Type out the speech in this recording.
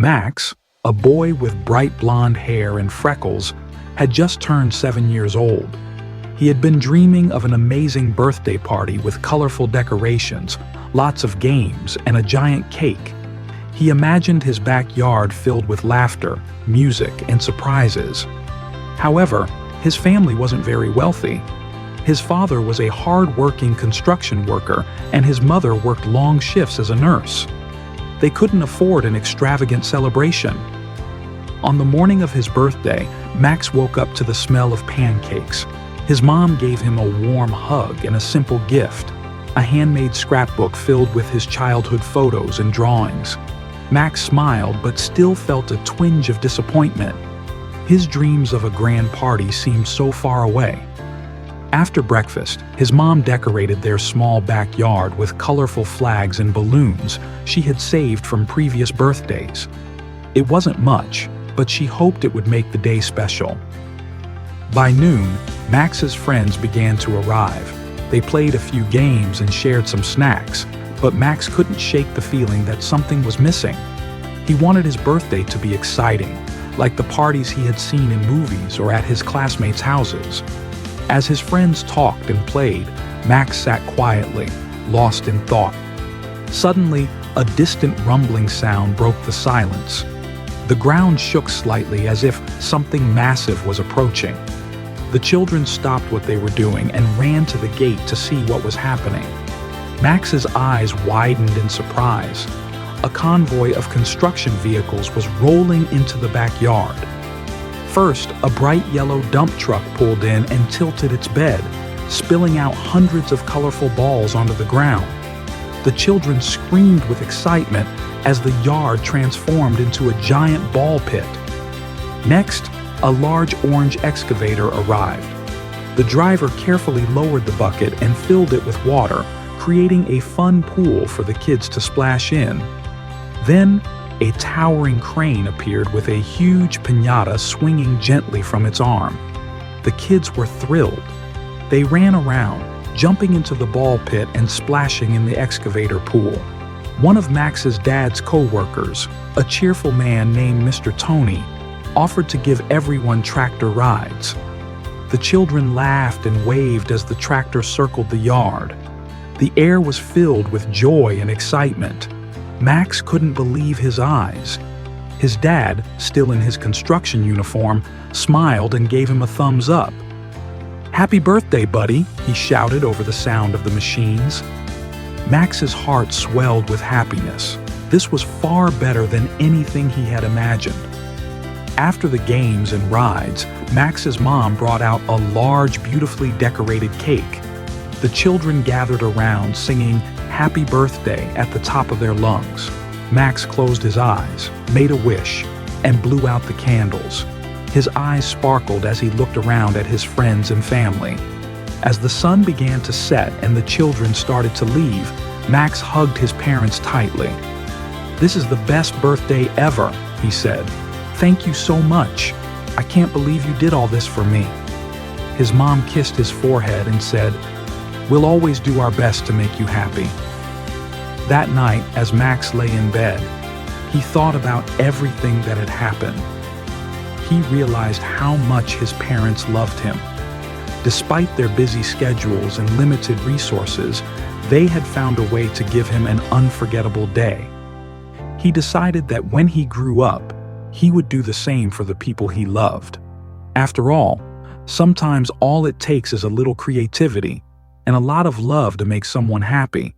Max, a boy with bright blonde hair and freckles, had just turned 7 years old. He had been dreaming of an amazing birthday party with colorful decorations, lots of games, and a giant cake. He imagined his backyard filled with laughter, music, and surprises. However, his family wasn't very wealthy. His father was a hard-working construction worker, and his mother worked long shifts as a nurse. They couldn't afford an extravagant celebration. On the morning of his birthday, Max woke up to the smell of pancakes. His mom gave him a warm hug and a simple gift, a handmade scrapbook filled with his childhood photos and drawings. Max smiled but still felt a twinge of disappointment. His dreams of a grand party seemed so far away. After breakfast, his mom decorated their small backyard with colorful flags and balloons she had saved from previous birthdays. It wasn't much, but she hoped it would make the day special. By noon, Max's friends began to arrive. They played a few games and shared some snacks, but Max couldn't shake the feeling that something was missing. He wanted his birthday to be exciting, like the parties he had seen in movies or at his classmates' houses. As his friends talked and played, Max sat quietly, lost in thought. Suddenly, a distant rumbling sound broke the silence. The ground shook slightly as if something massive was approaching. The children stopped what they were doing and ran to the gate to see what was happening. Max's eyes widened in surprise. A convoy of construction vehicles was rolling into the backyard. First, a bright yellow dump truck pulled in and tilted its bed, spilling out hundreds of colorful balls onto the ground. The children screamed with excitement as the yard transformed into a giant ball pit. Next, a large orange excavator arrived. The driver carefully lowered the bucket and filled it with water, creating a fun pool for the kids to splash in. Then, a towering crane appeared with a huge piñata swinging gently from its arm. The kids were thrilled. They ran around, jumping into the ball pit and splashing in the excavator pool. One of Max's dad's co-workers, a cheerful man named Mr. Tony, offered to give everyone tractor rides. The children laughed and waved as the tractor circled the yard. The air was filled with joy and excitement. Max couldn't believe his eyes. His dad, still in his construction uniform, smiled and gave him a thumbs up. "Happy birthday, buddy," he shouted over the sound of the machines. Max's heart swelled with happiness. This was far better than anything he had imagined. After the games and rides, Max's mom brought out a large, beautifully decorated cake. The children gathered around, singing "Happy Birthday" at the top of their lungs. Max closed his eyes, made a wish, and blew out the candles. His eyes sparkled as he looked around at his friends and family. As the sun began to set and the children started to leave, Max hugged his parents tightly. "This is the best birthday ever," he said. "Thank you so much. I can't believe you did all this for me." His mom kissed his forehead and said, "We'll always do our best to make you happy." That night, as Max lay in bed, he thought about everything that had happened. He realized how much his parents loved him. Despite their busy schedules and limited resources, they had found a way to give him an unforgettable day. He decided that when he grew up, he would do the same for the people he loved. After all, sometimes all it takes is a little creativity and a lot of love to make someone happy.